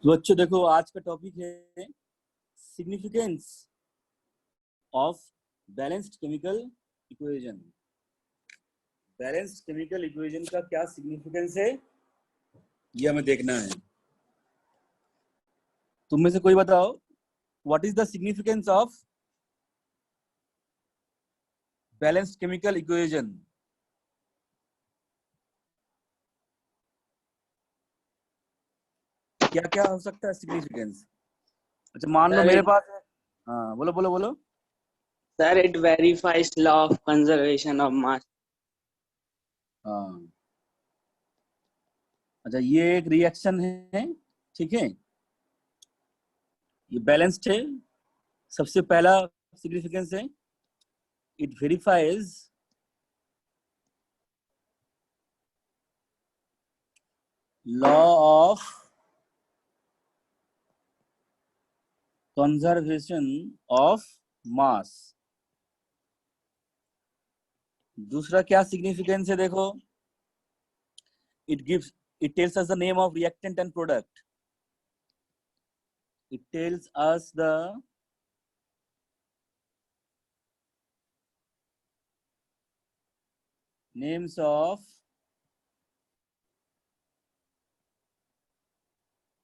तो बच्चों देखो आज का टॉपिक है significance of balanced chemical equation. Balanced chemical equation का क्या सिग्निफिकेंस है ये हमें देखना है। तुम में से कोई बताओ what is the significance of balanced chemical equation. क्या क्या हो सकता है सिग्निफिकेंस? अच्छा मान लो Sir, मेरे पास है। हाँ बोलो बोलो बोलो। it verifies law of conservation of mass. हाँ अच्छा ये एक रिएक्शन है, ठीक है, ये बैलेंस्ड है। सबसे पहला सिग्निफिकेंस है it verifies law of conservation of mass. दूसरा क्या सिग्निफिकेंस है देखो, it tells us the name of reactant and product. It tells us the names of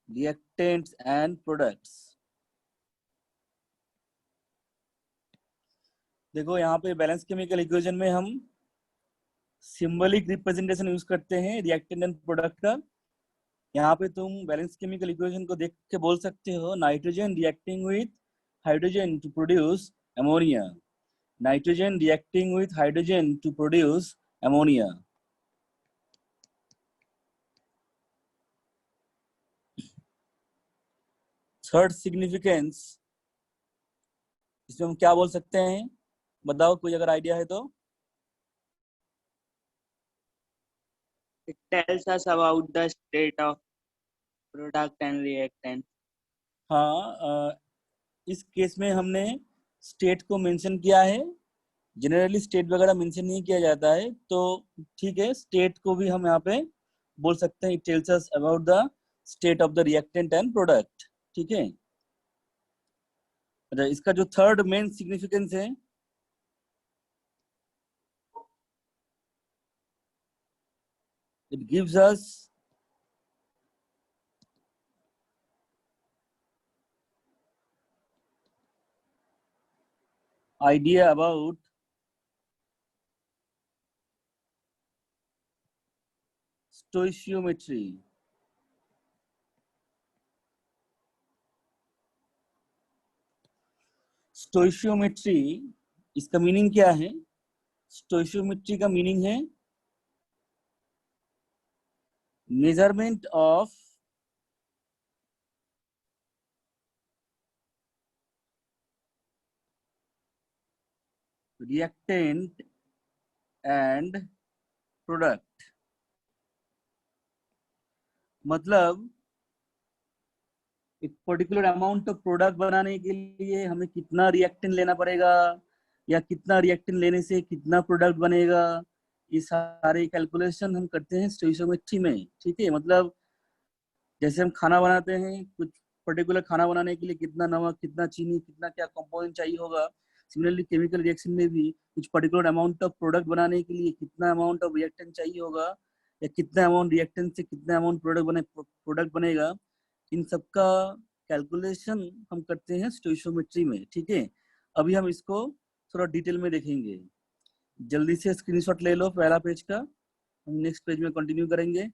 reactants and products. देखो यहाँ पे बैलेंस केमिकल इक्वेशन में हम सिंबलिक रिप्रेजेंटेशन यूज करते हैं रिएक्टेंट एंड प्रोडक्ट का। यहाँ पे तुम बैलेंस केमिकल इक्वेशन को देख के बोल सकते हो nitrogen reacting with hydrogen to produce ammonia. Nitrogen reacting with hydrogen to produce ammonia. Third significance इसमें हम क्या बोल सकते हैं, बताओ कोई अगर आइडिया है तो। It tells us about the state of product and reactant. हाँ इस केस में हमने स्टेट को मेंशन किया है। जनरली स्टेट वगैरह मेंशन नहीं किया जाता है तो ठीक है, स्टेट को भी हम यहाँ पे बोल सकते हैं। It tells us about the state of the reactant and product, ठीक है। अच्छा इसका जो थर्ड मेन सिग्निफिकेंस है it gives us idea about stoichiometry। Stoichiometry इसका मीनिंग क्या है? स्टोइशियोमेट्री का मीनिंग है measurement of reactant and product. मतलब एक पर्टिकुलर अमाउंट ऑफ प्रोडक्ट बनाने के लिए हमें कितना रिएक्टेंट लेना पड़ेगा या कितना रिएक्टेंट लेने से कितना प्रोडक्ट बनेगा, ये सारे कैलकुलेशन हम करते हैं स्टोइशियोमेट्री में, ठीक है। मतलब जैसे हम खाना बनाते हैं, कुछ पर्टिकुलर खाना बनाने के लिए कितना नमक, कितना चीनी, कितना क्या कंपोनेंट चाहिए होगा, सिमिलरली केमिकल रिएक्शन में भी कुछ पर्टिकुलर अमाउंट ऑफ प्रोडक्ट बनाने के लिए कितना अमाउंट ऑफ रिएक्टेंट चाहिए होगा या कितना अमाउंट रिएक्टेंट से कितना अमाउंट प्रोडक्ट बनेगा, इन सब का कैलकुलेशन हम करते हैं स्टोइशियोमेट्री में, ठीक है। अभी हम इसको थोड़ा डिटेल में देखेंगे। जल्दी से स्क्रीनशॉट ले लो पहला पेज का, हम नेक्स्ट पेज में कंटिन्यू करेंगे।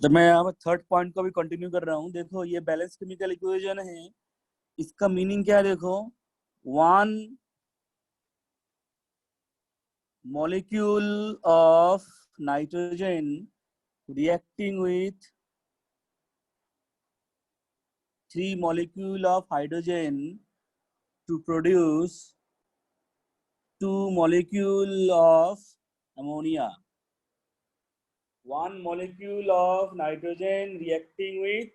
तो मैं यहाँ थर्ड पॉइंट को भी कंटिन्यू कर रहा हूँ। देखो ये बैलेंस केमिकल इक्वेशन है, इसका मीनिंग क्या है देखो, one molecule of nitrogen reacting with 3 molecule of hydrogen to produce 2 molecule of ammonia. 1 molecule of nitrogen reacting with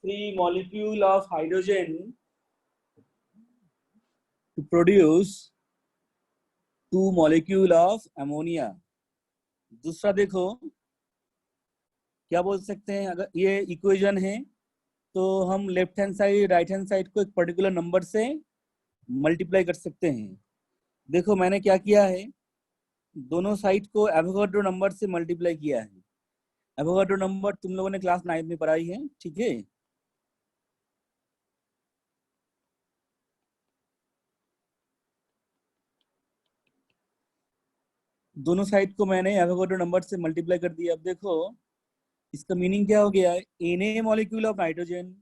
3 molecule of hydrogen to produce 2 molecule of ammonia. दूसरा देखो क्या बोल सकते हैं, अगर ये इक्वेशन है तो हम left hand side right hand side को एक पर्टिकुलर नंबर से मल्टीप्लाई कर सकते हैं। देखो मैंने क्या किया है, दोनों साइड को एवोगाड्रो नंबर से मल्टीप्लाई किया है। एवोगाड्रो नंबर तुम लोगों ने क्लास 9 में पढ़ाई है, ठीक है। दोनों साइड को मैंने एवोगाड्रो नंबर से मल्टीप्लाई कर दिया। अब देखो इसका मीनिंग क्या हो गया, Na molecule of nitrogen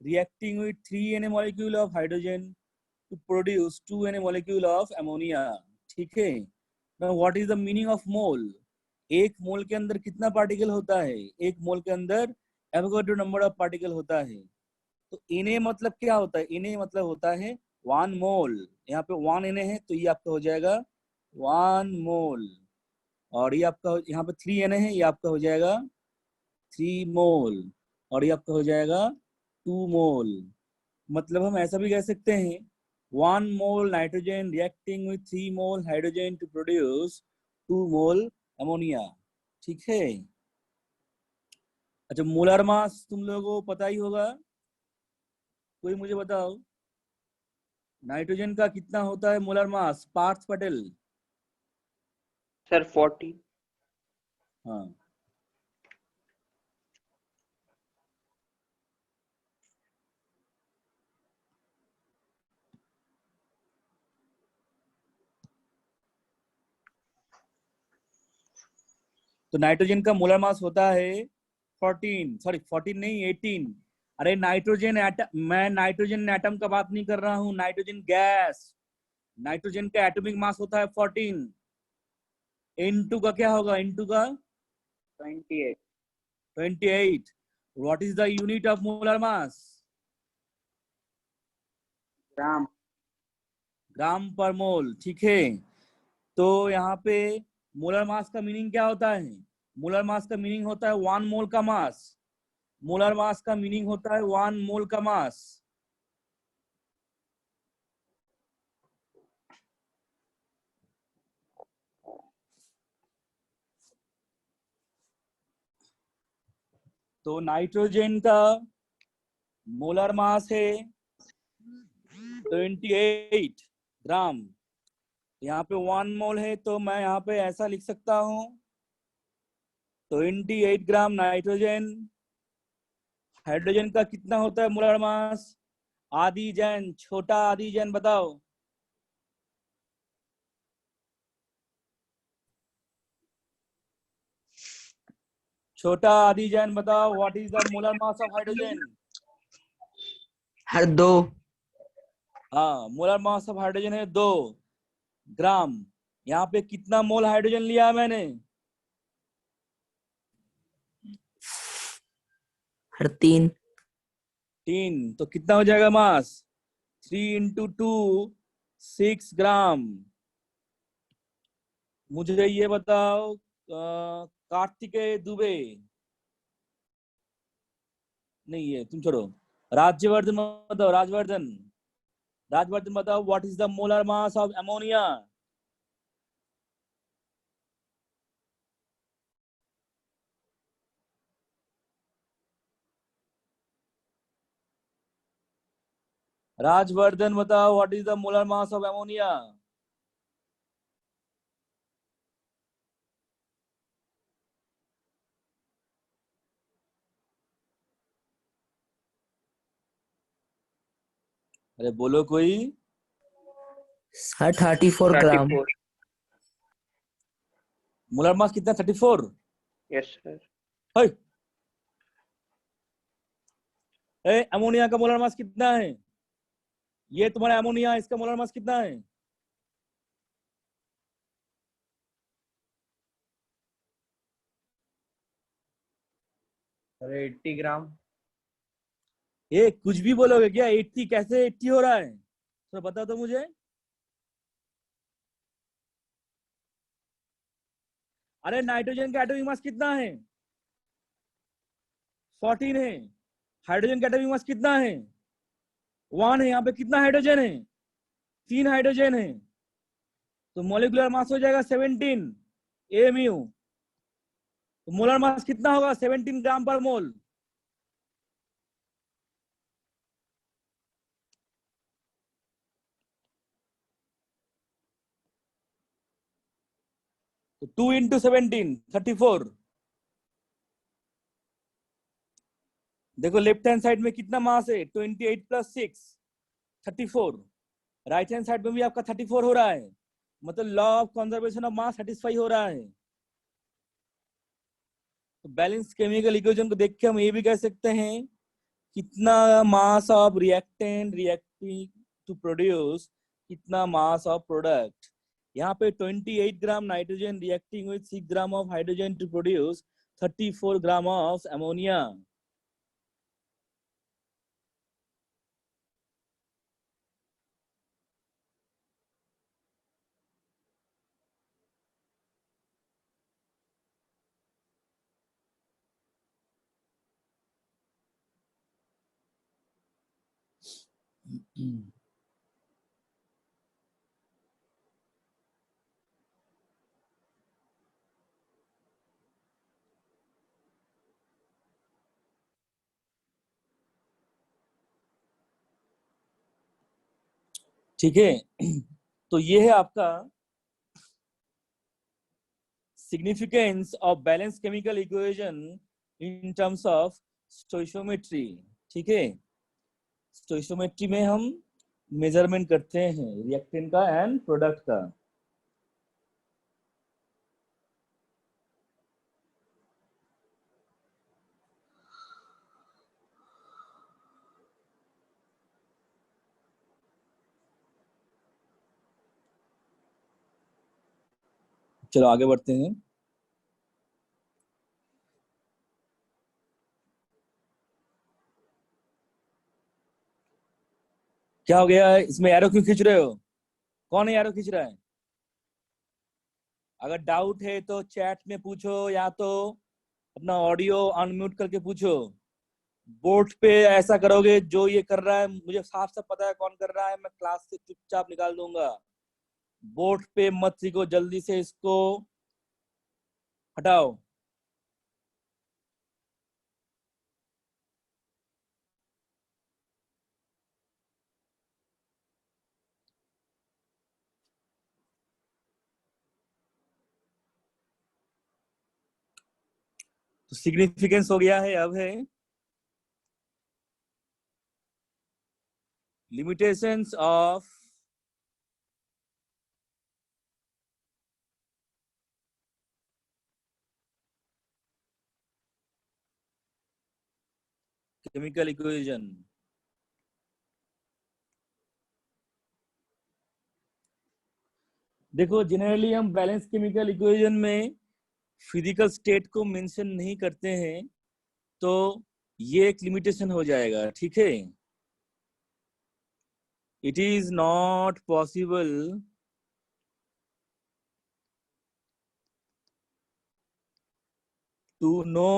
reacting with 3 Na molecule of hydrogen to produce 2 Na molecule of ammonia, ठीक है। Now what is the meaning of mole? एक मोल के अंदर कितना पार्टिकल होता है, एक मोल के अंदर एवोगाड्रो नंबर ऑफ पार्टिकल होता है। तो Na मतलब क्या होता है, Na मतलब होता है 1 मोल। यहाँ पे 1 Na है तो ये आपका हो जाएगा 1 मोल, और ये आपका यहाँ पे 3 Na है, ये आपका हो जाएगा 3 मोल, और ये आपका हो जाएगा 2 मोल। मतलब हम ऐसा भी कह सकते हैं 1 mole nitrogen reacting with 3 mole hydrogen to produce 2 mole ammonia, ठीक है। अच्छा मोलर मास तुम लोगों को पता ही होगा, कोई मुझे बताओ नाइट्रोजन का कितना होता है molar mass, Parth Patel. Sir 40। हाँ तो नाइट्रोजन का मोलर मास होता है 14 नहीं 18। अरे नाइट्रोजन एटम, मैं नाइट्रोजन एटम का बात नहीं कर रहा हूँ, नाइट्रोजन गैस। नाइट्रोजन का एटॉमिक मास होता है 14। N2 का क्या होगा, N2 का 28। What is the unit of molar mass, gram. Gram per mole, ठीक है। तो यहाँ पे मोलर मास का मीनिंग क्या होता है, मोलर मास का मीनिंग होता है 1 मोल का मास। मोलर मास का मीनिंग होता है 1 मोल का मास। तो नाइट्रोजन का मोलर मास है 28 ग्राम। यहाँ पे 1 मोल है तो मैं यहाँ पे ऐसा लिख सकता हूँ 28 ग्राम नाइट्रोजन। हाइड्रोजन का कितना होता है मोलर मास, आदि जैन, छोटा आदि जैन बताओ। छोटा आदि जैन बताओ, what is the molar mass of hydrogen. हर 2। हाँ मोलर मास ऑफ हाइड्रोजन है 2 ग्राम। यहाँ पे कितना मोल हाइड्रोजन लिया है मैंने, हर 3। 3। तो कितना हो जाएगा मास, 3 इंटू 2 6 ग्राम। मुझे ये बताओ कार्तिकेय दुबे, नहीं है तुम छोड़ो, राज्यवर्धन बताओ, राजवर्धन बताओ what is the molar mass of ammonia. Rajvardhan बताओ what is the molar mass of ammonia. अरे बोलो कोई। सर 34 ग्राम। मोलर मास कितना, 34। Yes sir. अमोनिया का मोलर मास कितना है, ये तुम्हारा अमोनिया, इसका मोलर मास कितना है, अरे 80 ग्राम। ये कुछ भी बोलोगे क्या, 80 कैसे 80 हो रहा है, तो बता दो मुझे। अरे नाइट्रोजन का एटॉमिक मास कितना है? 14 है। हाइड्रोजन का एटॉमिक मास कितना है? 1 है। यहाँ पे कितना हाइड्रोजन है? 3 हाइड्रोजन है। तो मोलिकुलर मास हो जाएगा 17 AMU। तो मोलर मास कितना होगा? 17 ग्राम पर मोल। तो 2 into 17 34। देखो लेफ्ट हैंड साइड में कितना मास है? 28 + 6 34। राइट हैंड साइड में भी आपका 34 हो रहा है, मतलब law of conservation of mass satisfy हो रहा है। तो बैलेंस केमिकल इक्वेशन को देख के हम ये भी कह सकते हैं कितना mass of reactant reacting to produce कितना मास ऑफ प्रोडक्ट। यहाँ पे 28 gram nitrogen reacting with 6 gram of hydrogen to produce 34 gram of ammonia. ठीक है, तो ये है आपका significance of balance chemical equation in terms of stoichiometry. ठीक है, स्टोइशियोमेट्री में हम मेजरमेंट करते हैं रिएक्टेंट का एंड प्रोडक्ट का। चलो आगे बढ़ते हैं। क्या हो गया? इसमें एरो क्यों खींच रहे हो? कौन है एरो खींच रहा है? अगर डाउट है तो चैट में पूछो या तो अपना ऑडियो अनम्यूट करके पूछो। बोर्ड पे ऐसा करोगे, जो ये कर रहा है मुझे साफ साफ पता है कौन कर रहा है, मैं क्लास से चुपचाप निकाल दूंगा। बोर्ड पे मत सीखो, जल्दी से इसको हटाओ। तो सिग्निफिकेंस हो गया है। अब है लिमिटेशंस ऑफ केमिकल इक्वेशन। देखो जनरली हम बैलेंस केमिकल इक्वेशन में फिजिकल स्टेट को मेंशन नहीं करते हैं, तो ये एक लिमिटेशन हो जाएगा। ठीक है, it is not possible to know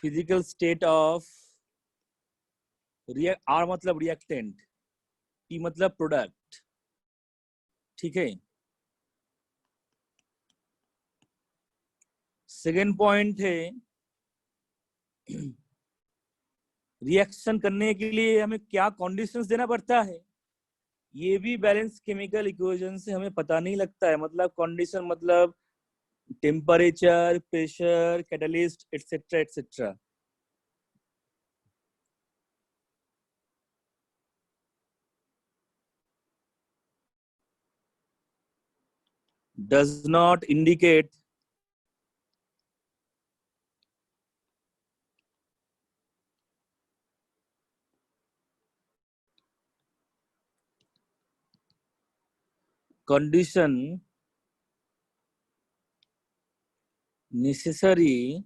physical state of R मतलब रिएक्टेंट, पी मतलब प्रोडक्ट। ठीक है, सेकेंड पॉइंट है रिएक्शन करने के लिए हमें क्या कंडीशंस देना पड़ता है, ये भी बैलेंस केमिकल इक्वेशन से हमें पता नहीं लगता है। मतलब कंडीशन मतलब temperature, pressure, catalyst etcetera etcetera. does not indicate condition necessary .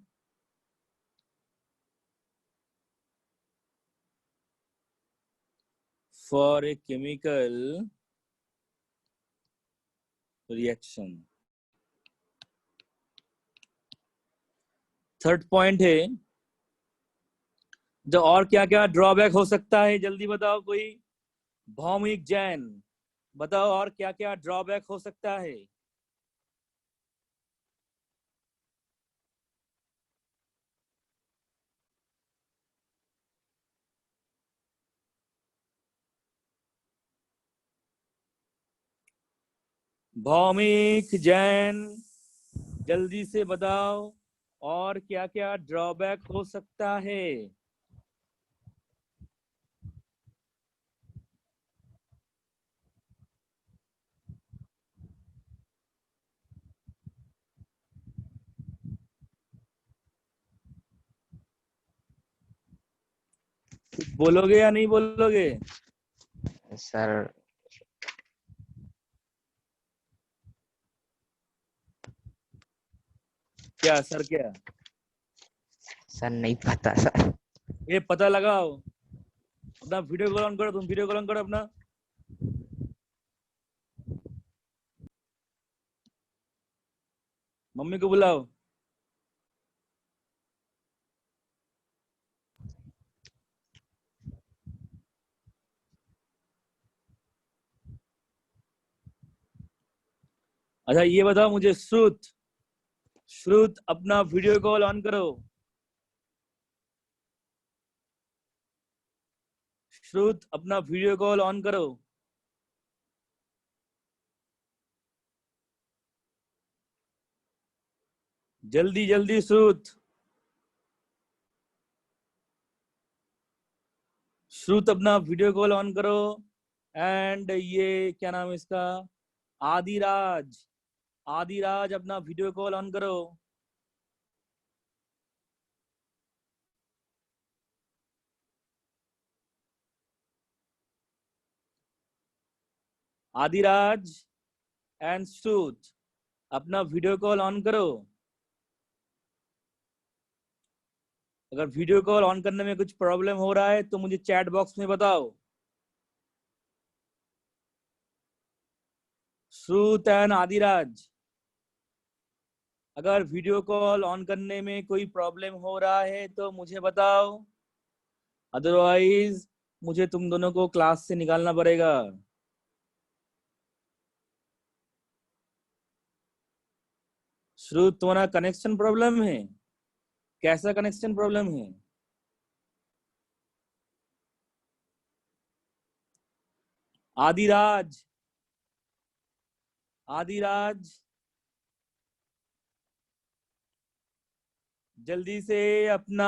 for a chemical reaction. Third point है, जो और क्या क्या ड्रॉबैक हो सकता है, जल्दी बताओ कोई। भौमिक जैन, बताओ और क्या क्या ड्रॉबैक हो सकता है। भौमिक जैन, जल्दी से बताओ और क्या क्या ड्रॉबैक हो सकता है। बोलोगे या नहीं बोलोगे? सर क्या सर, क्या सर नहीं पता सर। ये पता लगाओ। अपना वीडियो कॉल ऑन करो, तुम वीडियो कॉल ऑन करो अपना। मम्मी को बुलाओ। अच्छा ये बताओ मुझे, श्रुत, श्रुत अपना वीडियो कॉल ऑन करो। श्रुत अपना वीडियो कॉल ऑन करो। जल्दी जल्दी श्रुत, श्रुत अपना वीडियो कॉल ऑन करो। एंड ये क्या नाम है इसका, आदिराज, आदिराज अपना वीडियो कॉल ऑन करो। आदिराज एंड श्रुत अपना वीडियो कॉल ऑन करो। अगर वीडियो कॉल ऑन करने में कुछ प्रॉब्लम हो रहा है तो मुझे चैट बॉक्स में बताओ। श्रुत एंड आदिराज, अगर वीडियो कॉल ऑन करने में कोई प्रॉब्लम हो रहा है तो मुझे बताओ, अदरवाइज मुझे तुम दोनों को क्लास से निकालना पड़ेगा। श्रुत, तुम्हारा कनेक्शन प्रॉब्लम है? कैसा कनेक्शन प्रॉब्लम है? आदिराज, आदिराज जल्दी से अपना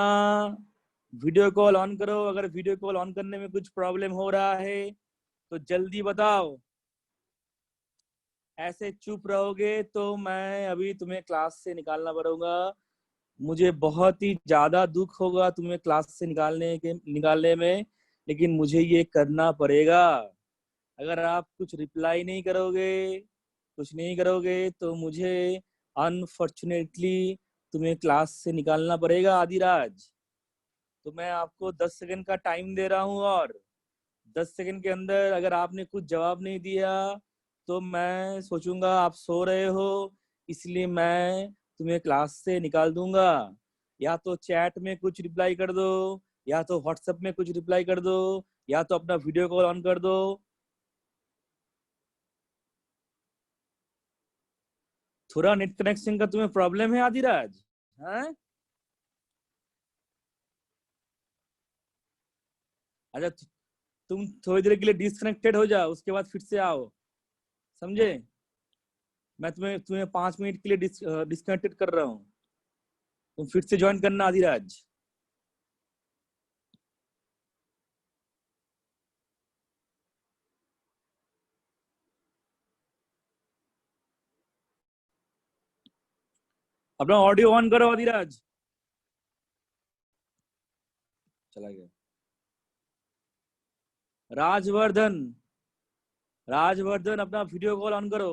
वीडियो कॉल ऑन करो। अगर वीडियो कॉल ऑन करने में कुछ प्रॉब्लम हो रहा है तो जल्दी बताओ। ऐसे चुप रहोगे तो मैं अभी तुम्हें क्लास से निकालना पड़ेगा। मुझे बहुत ही ज्यादा दुख होगा तुम्हें क्लास से निकालने में, लेकिन मुझे ये करना पड़ेगा। अगर आप कुछ रिप्लाई नहीं करोगे, कुछ नहीं करोगे तो मुझे अनफॉर्चुनेटली तुम्हें क्लास से निकालना पड़ेगा आदिराज। तो मैं आपको 10 सेकंड का टाइम दे रहा हूँ, और 10 सेकंड के अंदर अगर आपने कुछ जवाब नहीं दिया तो मैं सोचूंगा आप सो रहे हो, इसलिए मैं तुम्हें क्लास से निकाल दूंगा। या तो चैट में कुछ रिप्लाई कर दो, या तो व्हाट्सएप में कुछ रिप्लाई कर दो, या तो अपना वीडियो कॉल ऑन कर दो। थोड़ा नेट कनेक्शन का तुम्हें प्रॉब्लम है आदिराज? हैं? अच्छा तुम थोड़ी देर के लिए डिस्कनेक्टेड हो जाओ, उसके बाद फिर से आओ, समझे? मैं तुम्हें तुम्हें 5 मिनट के लिए डिस्कनेक्टेड कर रहा हूँ, तुम फिर से ज्वाइन करना आदिराज। अपना ऑडियो ऑन करो आदिराज। चला गया। राजवर्धन, राजवर्धन अपना वीडियो कॉल ऑन करो।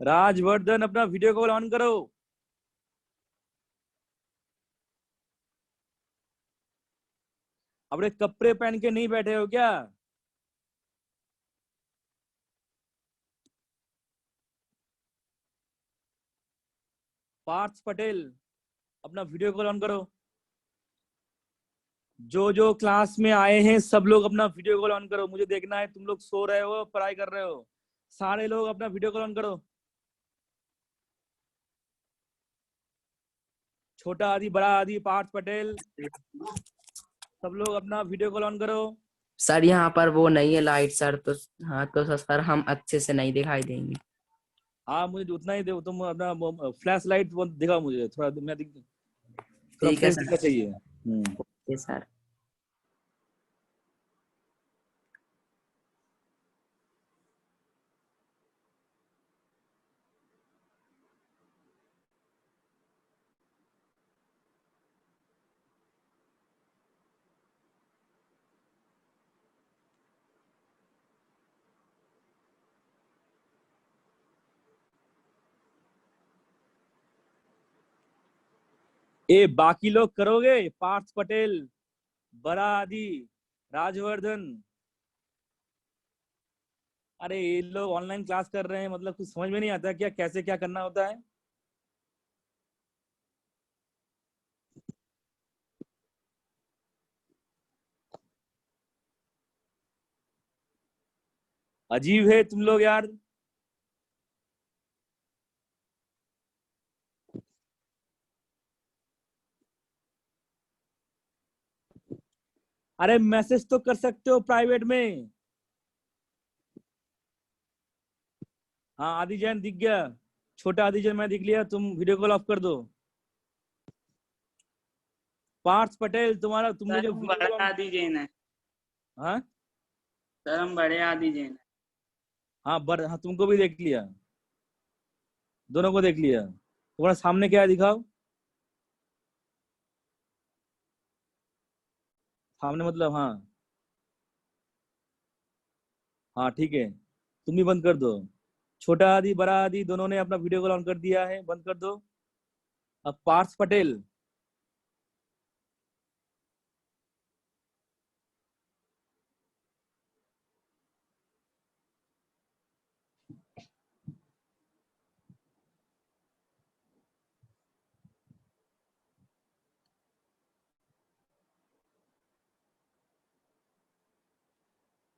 राजवर्धन अपना वीडियो कॉल ऑन करो। अपने कपड़े पहन के नहीं बैठे हो क्या? पार्थ पटेल अपना वीडियो कॉल ऑन करो। जो जो क्लास में आए हैं सब लोग अपना वीडियो कॉल ऑन करो, मुझे देखना है तुम लोग सो रहे हो पढ़ाई कर रहे हो। सारे लोग अपना वीडियो कॉल ऑन करो। छोटा आदि बड़ा आदि पार्थ पटेल सब लोग अपना वीडियो कॉल ऑन करो। सर यहाँ पर वो नहीं है लाइट सर, तो हाँ तो सर हम अच्छे से नहीं दिखाई देंगे। हाँ मुझे उतना ही दे, तुम अपना फ्लैश लाइट दिखाओ मुझे थोड़ा, मैं थोड़ा ठीक है फ्रेश सर। दिखना चाहिए। Okay sir. ए बाकी लोग करोगे? पार्थ पटेल, बड़ा आदि, राजवर्धन। अरे ये लोग ऑनलाइन क्लास कर रहे हैं, मतलब कुछ समझ में नहीं आता क्या कैसे क्या करना होता है। अजीब है तुम लोग यार। अरे मैसेज तो कर सकते हो प्राइवेट में। हाँ आदि जैन दिख गया, छोटा आदि जैन मैं दिख लिया, तुम वीडियो कॉल ऑफ कर दो। पार्थ पटेल तुम्हारा, तुमने सर जो हम वीडियो बड़े कॉल। आदि जैन है। हाँ सर हम बड़े आदि जैन है। हाँ तुमको भी देख लिया, दोनों को देख लिया। तुम्हारा सामने क्या है दिखाओ। सामने मतलब हाँ हाँ ठीक है, तुम भी बंद कर दो। छोटा आदि बड़ा आदि दोनों ने अपना वीडियो कॉल ऑन कर दिया है, बंद कर दो। अब पार्थ पटेल,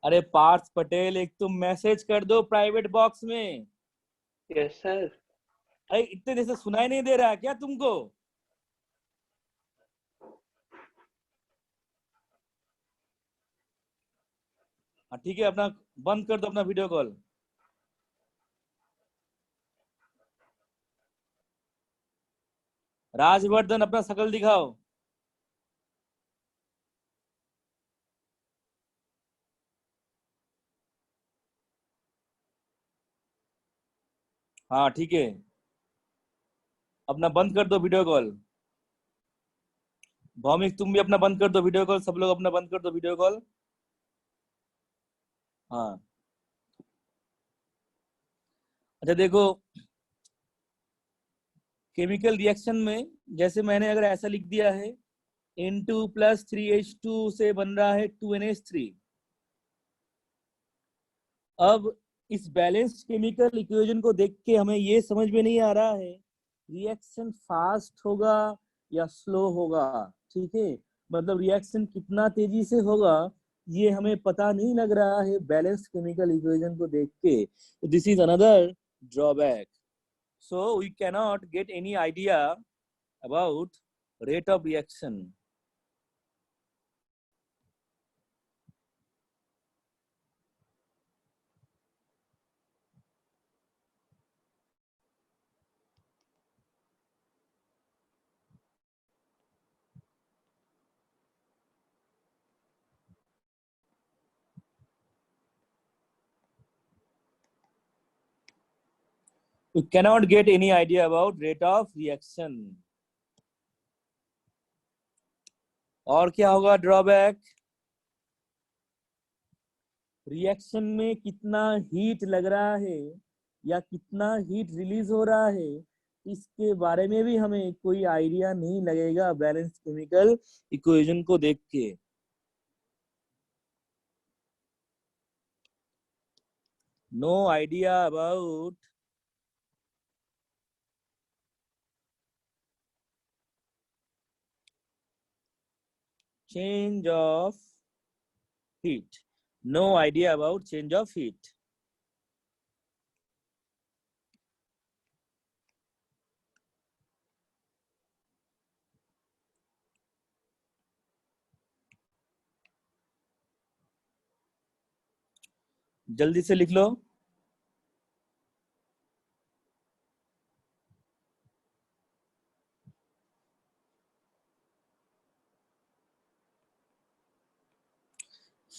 अरे पार्थ पटेल एक तुम मैसेज कर दो प्राइवेट बॉक्स में। Yes sir. अरे इतने देर से सुनाई नहीं दे रहा है क्या तुमको? हाँ ठीक है, अपना बंद कर दो अपना वीडियो कॉल। राजवर्धन अपना शकल दिखाओ। हाँ ठीक है, अपना बंद कर दो वीडियो कॉल। भौमिक तुम भी अपना बंद कर दो वीडियो कॉल, सब लोग अपना बंद कर दो वीडियो कॉल। हाँ अच्छा देखो, केमिकल रिएक्शन में जैसे मैंने अगर ऐसा लिख दिया है N2 + 3H2 से बन रहा है 2NH3। अब इस बैलेंस्ड केमिकल इक्वेशन को देख के हमें ये समझ में नहीं आ रहा है रिएक्शन फास्ट होगा या स्लो होगा। ठीक है, मतलब रिएक्शन कितना तेजी से होगा ये हमें पता नहीं लग रहा है बैलेंस्ड केमिकल इक्वेशन को देख के। This is another drawback. So we cannot get any idea about rate of reaction. We cannot get any idea about rate of reaction. और क्या होगा ड्रॉबैक? रिएक्शन में कितना हीट लग रहा है या कितना हीट रिलीज हो रहा है, इसके बारे में भी हमें कोई आइडिया नहीं लगेगा बैलेंस केमिकल इक्वेशन को देख के। No idea about change of heat. No idea about change of heat. जल्दी से लिख लो।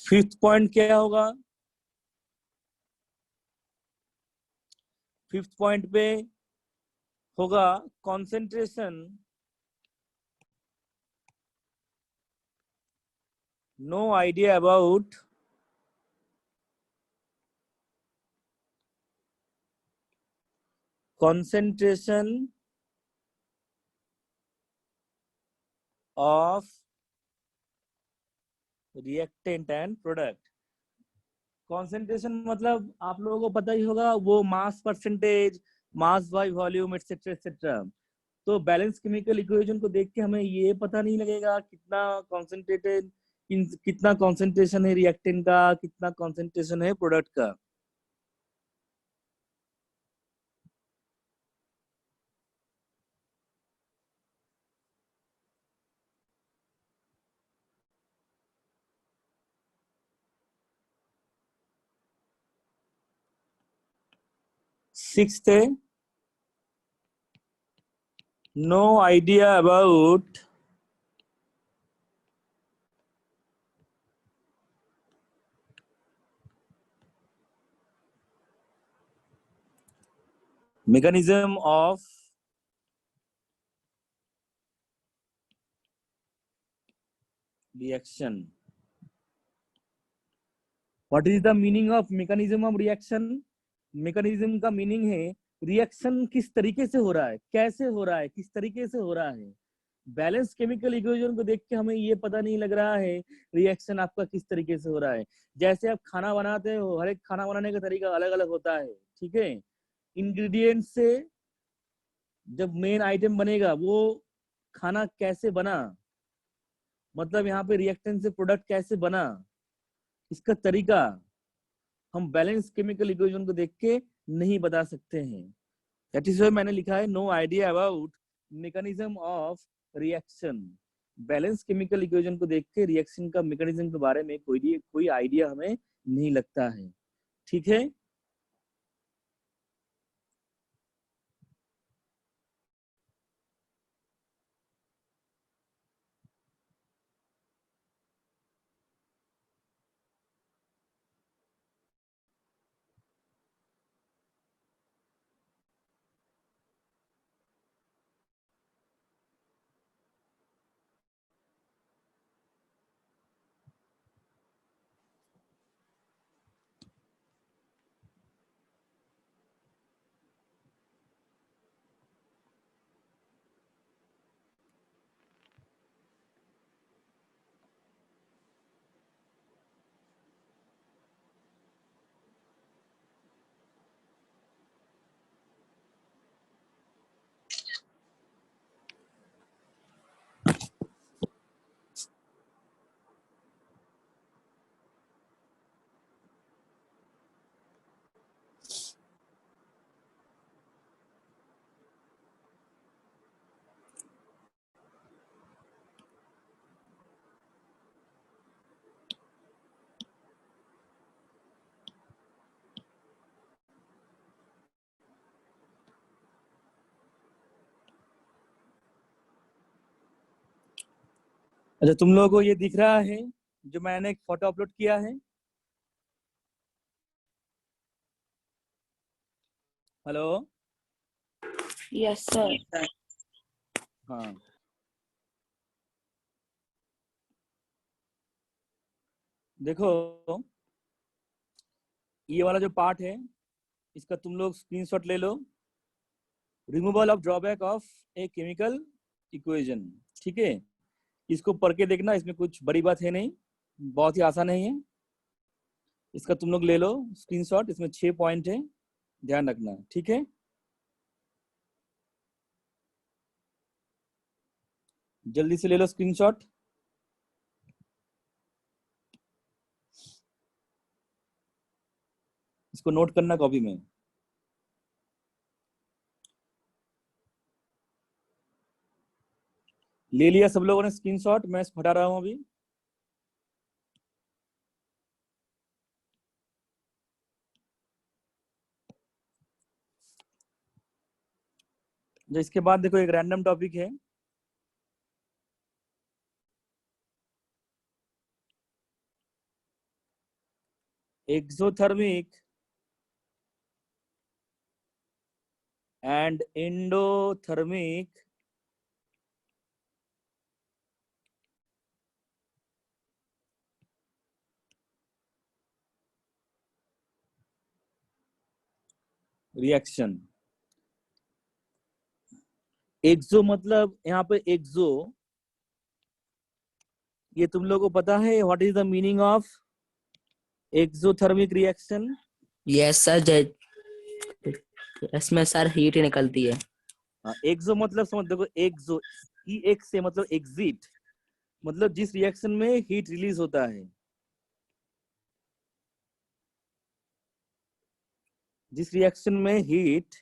फिफ्थ पॉइंट क्या होगा? फिफ्थ पॉइंट पे होगा concentration. No idea about concentration of reactant and product। Concentration मतलब आप लोगों को पता ही होगा, वो mass percentage, mass by volume etcetera etcetera. तो बैलेंस केमिकल इक्वेशन को देख के हमें ये पता नहीं लगेगा कितना कॉन्सेंट्रेटेड, कितना कॉन्सेंट्रेशन है रिएक्टेंट का, कितना कॉन्सेंट्रेशन है प्रोडक्ट का। सिक्स्थ है no idea about mechanism of reaction। What is the meaning of mechanism of reaction? mechanism का मीनिंग है रिएक्शन किस तरीके से हो रहा है, कैसे हो रहा है, किस तरीके से हो रहा है। बैलेंस केमिकल इक्वेशन को देख के हमें ये पता नहीं लग रहा है रिएक्शन आपका किस तरीके से हो रहा है। जैसे आप खाना बनाते हो, हर एक खाना बनाने का तरीका अलग अलग होता है, ठीक है। इंग्रेडिएंट से जब मेन आइटम बनेगा वो खाना कैसे बना, मतलब यहाँ पे रिएक्टेंट से प्रोडक्ट कैसे बना, इसका तरीका हम बैलेंस केमिकल इक्वेशन को देख के नहीं बता सकते हैं। दैट इज व्हाई मैंने लिखा है no idea about mechanism of reaction. Balance chemical equation को देख के रिएक्शन का मैकेनिज्म के बारे में कोई आइडिया हमें नहीं लगता है, ठीक है। अच्छा, तुम लोगों को ये दिख रहा है जो मैंने एक फोटो अपलोड किया है? हेलो। Yes sir. हाँ, देखो ये वाला जो पार्ट है इसका तुम लोग स्क्रीनशॉट ले लो। Removal of drawback of a chemical equation, ठीक है। इसको पढ़ के देखना, इसमें कुछ बड़ी बात है नहीं, बहुत ही आसान है ये। इसका तुम लोग ले लो स्क्रीनशॉट, इसमें 6 पॉइंट है, ध्यान रखना, ठीक है। जल्दी से ले लो स्क्रीनशॉट। इसको नोट करना कॉपी में। ले लिया सब लोगों ने स्क्रीनशॉट? मैं हटा रहा हूं अभी। जो इसके बाद देखो एक रैंडम टॉपिक है, एक्सोथर्मिक एंड एंडोथर्मिक रिएक्शन। एक्सो मतलब यहाँ पे एक्सो, ये तुम लोगों को पता है what is the meaning of exothermic reaction? Yes sir, इसमें सर हीट निकलती है। एक्सो मतलब समझ, देखो एक्सो, ई एक्स से मतलब एग्जिट, मतलब जिस रिएक्शन में हीट रिलीज होता है, जिस रिएक्शन में हीट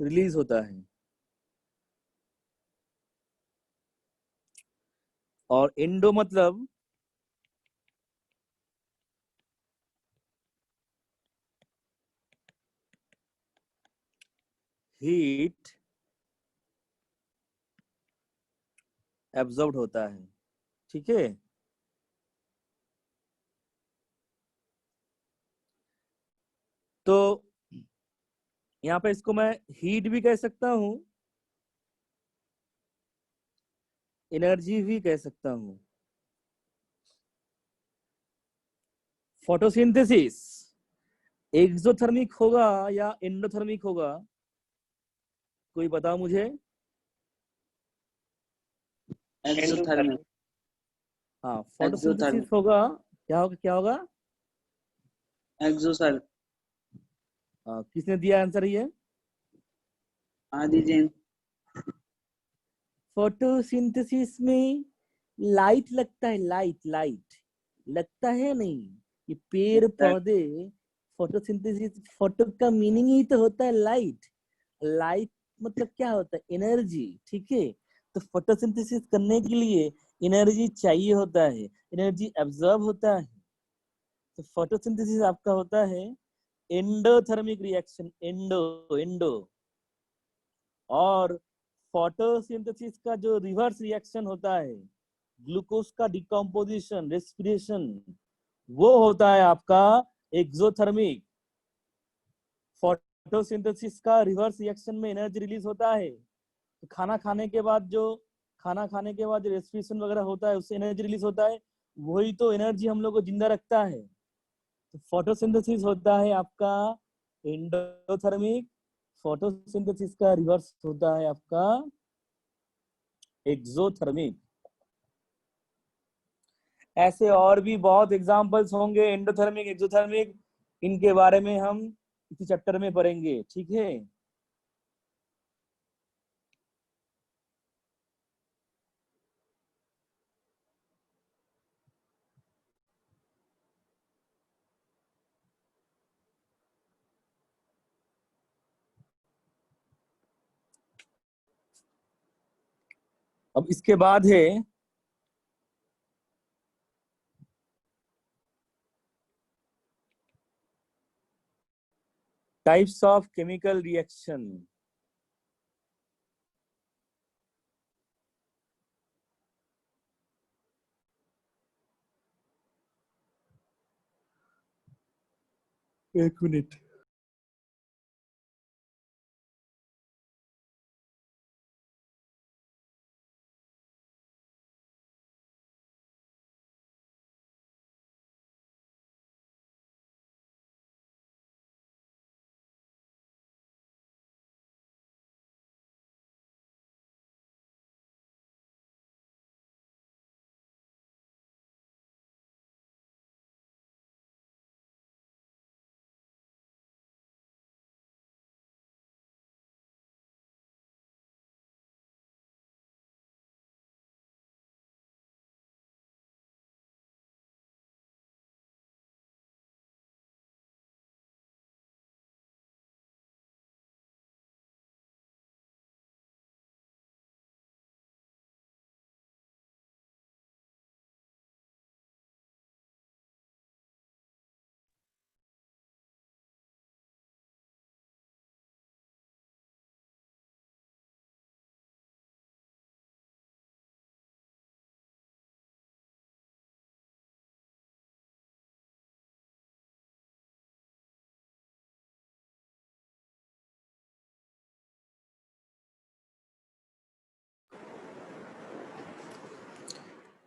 रिलीज होता है। और एंडो मतलब हीट एब्जॉर्ब होता है, ठीक है। तो यहाँ पे इसको मैं हीट भी कह सकता हूं, एनर्जी भी कह सकता हूं। फोटोसिंथेसिस एक्सोथर्मिक होगा या एंडोथर्मिक होगा, कोई बताओ मुझे। एक्सोथर्मिक। हाँ, एक्सोथर्मिक। फोटोसिंथेसिस होगा, क्या होगा, क्या होगा? एक्सो सर। किसने दिया आंसर ये? आदि जैन। फोटोसिंथेसिस में लाइट लगता है, लाइट लाइट लगता है नहीं, ये पेड़ पौधे फोटोसिंथेसिस, फोटो का मीनिंग ही तो होता है लाइट। लाइट मतलब क्या होता है? एनर्जी, ठीक है। तो फोटोसिंथेसिस करने के लिए एनर्जी चाहिए होता है, एनर्जी एब्जॉर्ब होता है। तो फोटोसिंथेसिस आपका होता है एंडोथर्मिक रिएक्शन, एंडो एंडो। और फोटोसिंथेसिस का जो रिवर्स रिएक्शन होता है, ग्लूकोज का डिकम्पोजिशन, रेस्पिरेशन, वो होता है आपका एक्सोथर्मिक। फोटोसिंथेसिस का रिवर्स रिएक्शन में एनर्जी रिलीज होता है। तो खाना खाने के बाद जो रेस्पिरेशन वगैरह होता है, उससे एनर्जी रिलीज होता है, वही तो एनर्जी हम लोग को जिंदा रखता है। तो फोटोसिंथेसिस होता है आपका एंडोथर्मिक, फोटोसिंथेसिस का रिवर्स होता है आपका एक्सोथर्मिक। ऐसे और भी बहुत एग्जांपल्स होंगे एंडोथर्मिक, एक्सोथर्मिक, इनके बारे में हम इसी चैप्टर में पढ़ेंगे, ठीक है। अब इसके बाद है टाइप्स ऑफ केमिकल रिएक्शन। एक मिनट।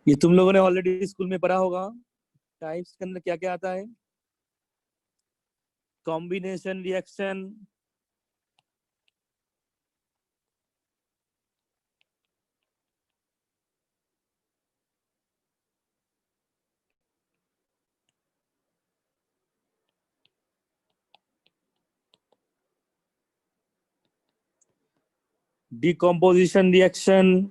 ये तुम लोगों ने ऑलरेडी स्कूल में पढ़ा होगा। टाइप्स के अंदर क्या क्या आता है? Combination reaction, decomposition reaction,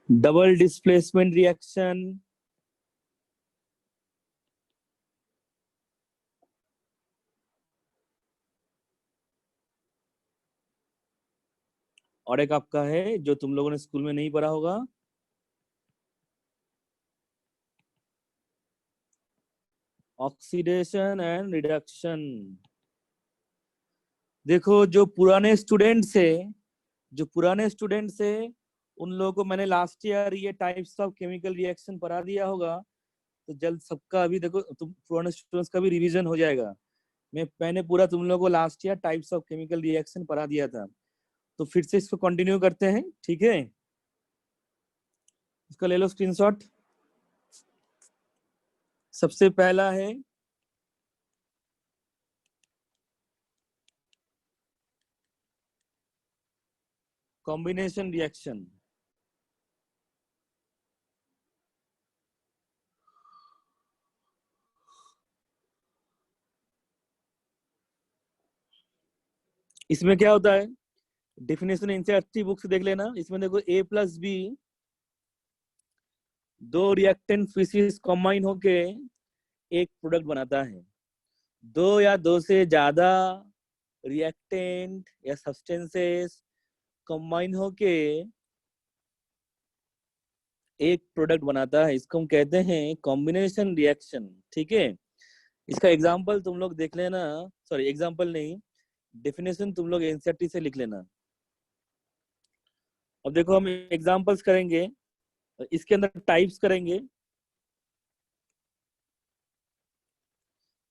double displacement reaction, और एक आपका है जो तुम लोगों ने स्कूल में नहीं पढ़ा होगा, ऑक्सीडेशन एंड रिडक्शन। देखो जो पुराने स्टूडेंट्स है, उन लोगों को मैंने लास्ट ईयर ये टाइप्स ऑफ केमिकल रिएक्शन पढ़ा दिया होगा, तो जल्द सबका अभी देखो तुम पुराने स्टूडेंट्स का भी रिवीजन हो जाएगा। मैंने पूरा तुम लोगों को last year types of chemical reaction पढ़ा दिया था, तो फिर से इसको कंटिन्यू करते हैं, ठीक है? इसका ले लो स्क्रीनशॉट। सबसे पहला है कॉम्बिनेशन रिएक्शन। इसमें क्या होता है, डेफिनेशन एनसीईआरटी बुक से देख लेना। इसमें देखो A प्लस बी, दो रिएक्टेंट स्पीशीज कंबाइन होके एक प्रोडक्ट बनाता है। दो या दो से ज्यादा रिएक्टेंट या सब्सटेंसेस कंबाइन होके एक प्रोडक्ट बनाता है, इसको हम कहते हैं कॉम्बिनेशन रिएक्शन, ठीक है? इसका एग्जांपल तुम लोग देख लेना, सॉरी एग्जांपल नहीं, डेफिनेशन तुम लोग एनसीईआरटी से लिख लेना। अब देखो हम एग्जांपल्स करेंगे, इसके अंदर टाइप्स करेंगे।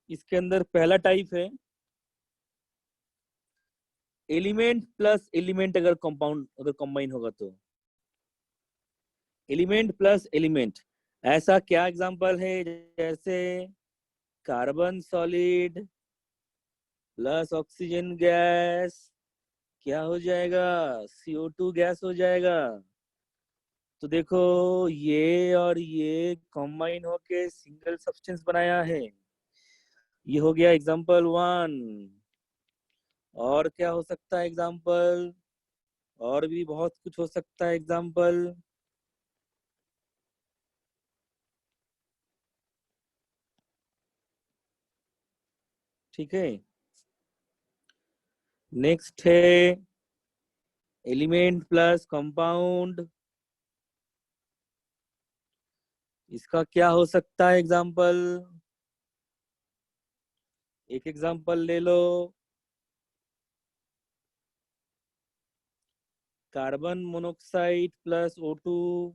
इसके अंदर पहला टाइप है एलिमेंट प्लस एलिमेंट, अगर कंपाउंड अगर कंबाइन होगा तो एलिमेंट प्लस एलिमेंट। ऐसा क्या एग्जांपल है, जैसे carbon solid plus oxygen gas क्या हो जाएगा, CO2 गैस हो जाएगा। तो देखो ये और ये कंबाइन होके सिंगल सब्सटेंस बनाया है, ये हो गया एग्जांपल 1। और क्या हो सकता है एग्जांपल, और भी बहुत कुछ हो सकता है एग्जांपल। ठीक है, नेक्स्ट है एलिमेंट प्लस कंपाउंड। इसका क्या हो सकता है एग्जांपल, एक एग्जांपल ले लो, कार्बन मोनोऑक्साइड प्लस O2।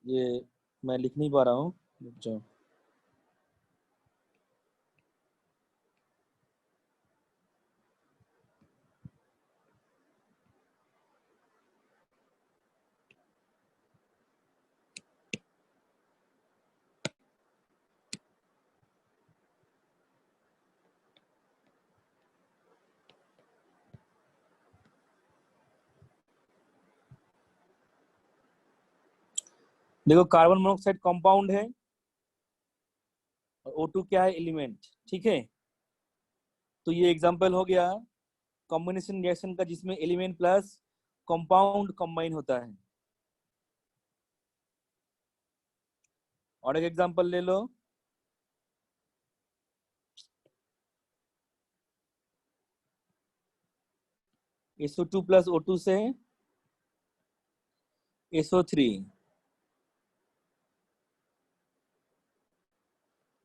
ये मैं लिख नहीं पा रहा हूँ, रुक जाओ। देखो कार्बन मोनोऑक्साइड कंपाउंड है और O2 क्या है, एलिमेंट, ठीक है? तो ये एग्जांपल हो गया कॉम्बिनेशन रिएक्शन का, जिसमें एलिमेंट प्लस कंपाउंड कंबाइन होता है। और एक एग्जांपल ले लो, SO2 प्लस O2 से SO3,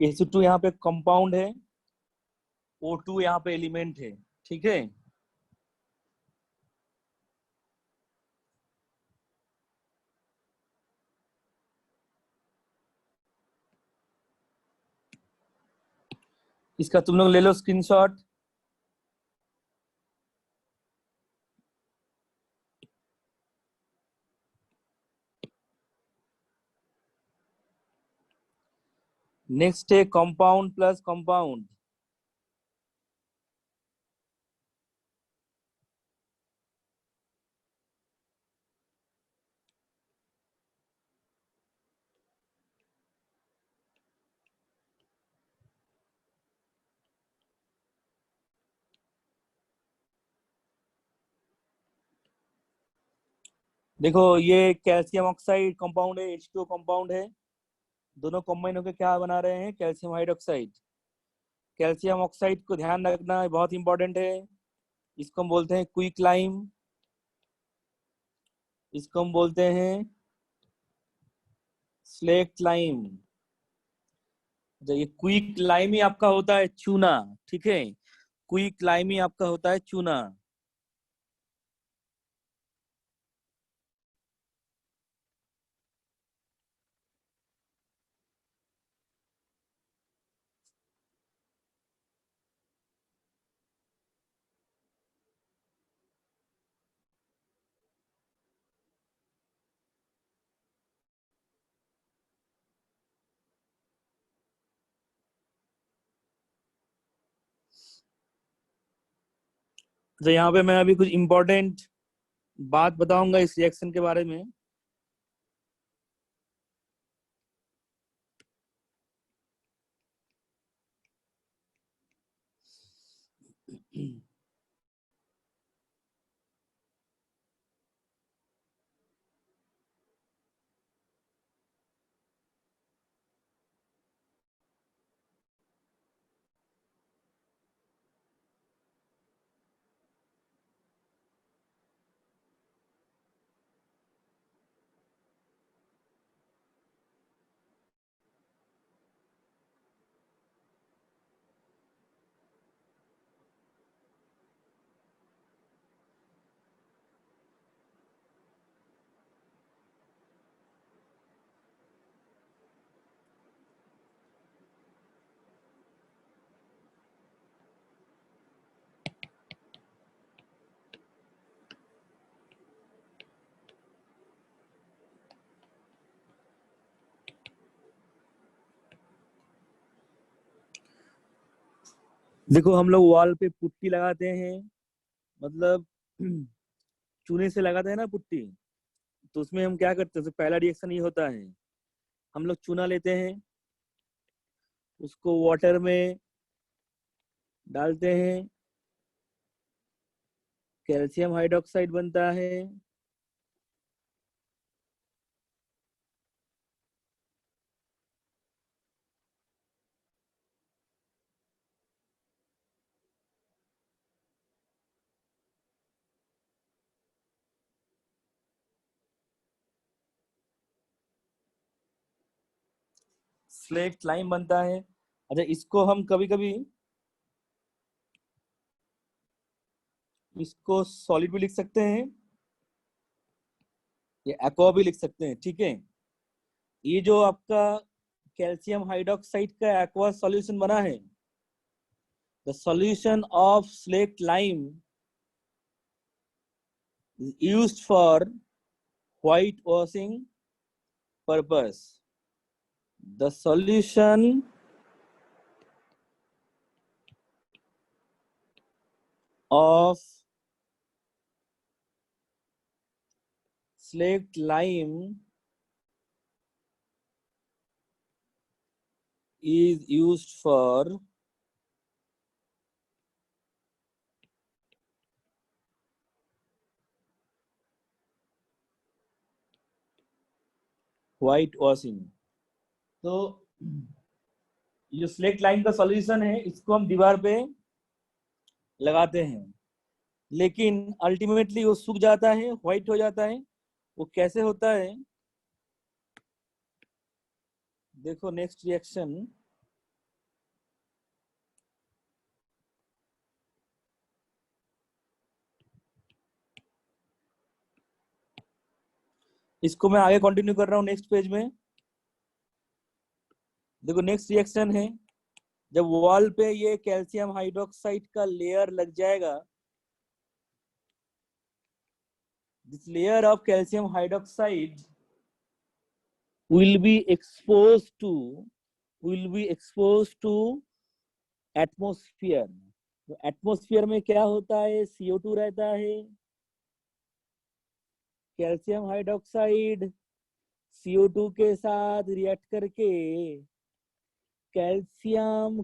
SO2 यहाँ पे कंपाउंड है, O2 यहाँ पे एलिमेंट है, ठीक है। इसका तुम लोग ले लो स्क्रीनशॉट। नेक्स्ट है कंपाउंड प्लस कंपाउंड। देखो ये कैल्शियम ऑक्साइड कंपाउंड है, H2O कंपाउंड है, दोनों कंबाइन होकर क्या बना रहे हैं, कैल्शियम हाइड्रोक्साइड। कैल्शियम ऑक्साइड को ध्यान रखना बहुत इंपॉर्टेंट है। इसको हम बोलते हैं क्विक लाइम, इसको हम बोलते हैं स्लेक्ट लाइम। ये क्विक लाइम ही आपका होता है चूना, ठीक है, क्विक लाइम ही आपका होता है चूना। तो यहाँ पे मैं अभी कुछ इम्पोर्टेंट बात बताऊंगा इस रिएक्शन के बारे में। देखो हम लोग वॉल पे पुट्टी लगाते हैं, मतलब चूने से लगाते हैं ना पुट्टी, तो उसमें हम क्या करते हैं, तो पहला रिएक्शन ये होता है, हम लोग चूना लेते हैं, उसको वाटर में डालते हैं, कैल्शियम हाइड्रोक्साइड बनता है, स्लेक्ट लाइम बनता है। अच्छा, इसको हम कभी कभी इसको सॉलिड भी लिख सकते हैं, ये एक्वा भी लिख सकते हैं, ठीक है। ये जो आपका कैल्शियम हाइड्रोक्साइड का एक्वा सॉल्यूशन बना है, the solution of slaked lime is used for white washing purpose. The solution of slaked lime is used for white washing। तो ये स्लेक्ट लाइम का सॉल्यूशन है, इसको हम दीवार पे लगाते हैं, लेकिन अल्टीमेटली वो सूख जाता है, व्हाइट हो जाता है। वो कैसे होता है? देखो नेक्स्ट रिएक्शन। इसको मैं आगे कंटिन्यू कर रहा हूँ नेक्स्ट पेज में। देखो नेक्स्ट रिएक्शन है, जब वॉल पे ये कैल्शियम हाइड्रोक्साइड का लेयर लग जाएगा, this layer of calcium hydroxide will be exposed to atmosphere. तो एटमोस्फियर में क्या होता है? CO2 रहता है, कैल्शियम हाइड्रोक्साइड CO2 के साथ रिएक्ट करके कैल्शियम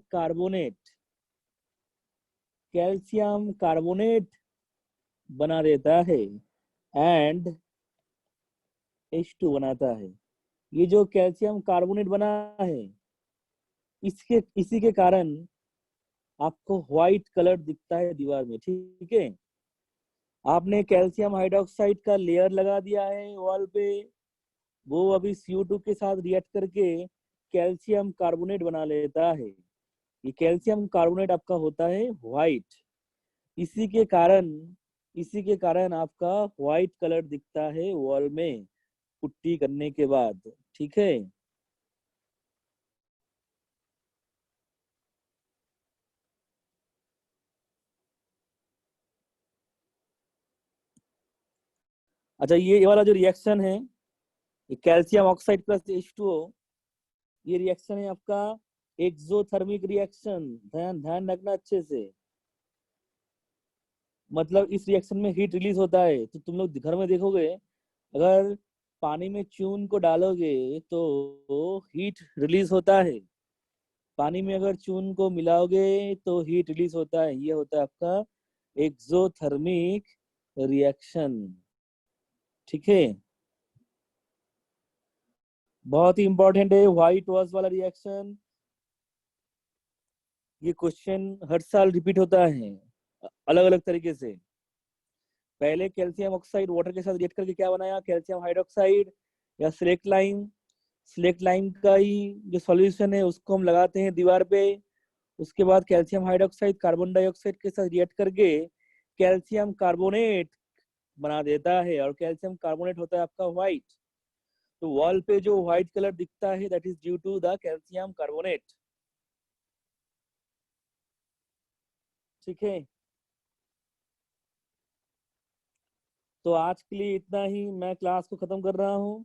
कार्बोनेट बना देता है एंड H2 बनाता है। ये जो कैल्शियम कार्बोनेट बना है, इसी के कारण आपको व्हाइट कलर दिखता है दीवार में। ठीक है, आपने कैल्शियम हाइड्रोक्साइड का लेयर लगा दिया है वॉल पे, वो अभी CO2 के साथ रिएक्ट करके कैल्शियम कार्बोनेट बना लेता है। ये कैल्शियम कार्बोनेट आपका होता है व्हाइट। इसी के कारण आपका व्हाइट कलर दिखता है वॉल में पुट्टी करने के बाद। ठीक है, अच्छा ये वाला जो रिएक्शन है, ये कैल्शियम ऑक्साइड प्लस H2O, ये रिएक्शन है आपका एक्सोथर्मिक रिएक्शन। ध्यान रखना अच्छे से। मतलब इस रिएक्शन में हीट रिलीज होता है। तो तुम लोग घर में देखोगे, अगर पानी में चून को डालोगे तो हीट रिलीज होता है, पानी में अगर चून को मिलाओगे तो हीट रिलीज होता है। ये होता है आपका एक्सोथर्मिक रिएक्शन। ठीक है, बहुत ही इंपॉर्टेंट है व्हाइट वॉश वाला रिएक्शन। ये क्वेश्चन हर साल रिपीट होता है अलग अलग तरीके से। पहले कैल्शियम ऑक्साइड वाटर के साथ रिएक्ट करके क्या बनाया? कैल्शियम हाइड्रोक्साइड या सिलेक्ट लाइम का ही जो सॉल्यूशन है उसको हम लगाते हैं दीवार पे। उसके बाद कैल्शियम हाइड्रोक्साइड कार्बन डाइऑक्साइड के साथ रिएक्ट करके कैल्शियम कार्बोनेट बना देता है, और कैल्शियम कार्बोनेट होता है आपका व्हाइट। तो वॉल पे जो व्हाइट कलर दिखता है, that is due to the calcium carbonate. ठीक है, तो आज के लिए इतना ही, मैं क्लास को खत्म कर रहा हूँ।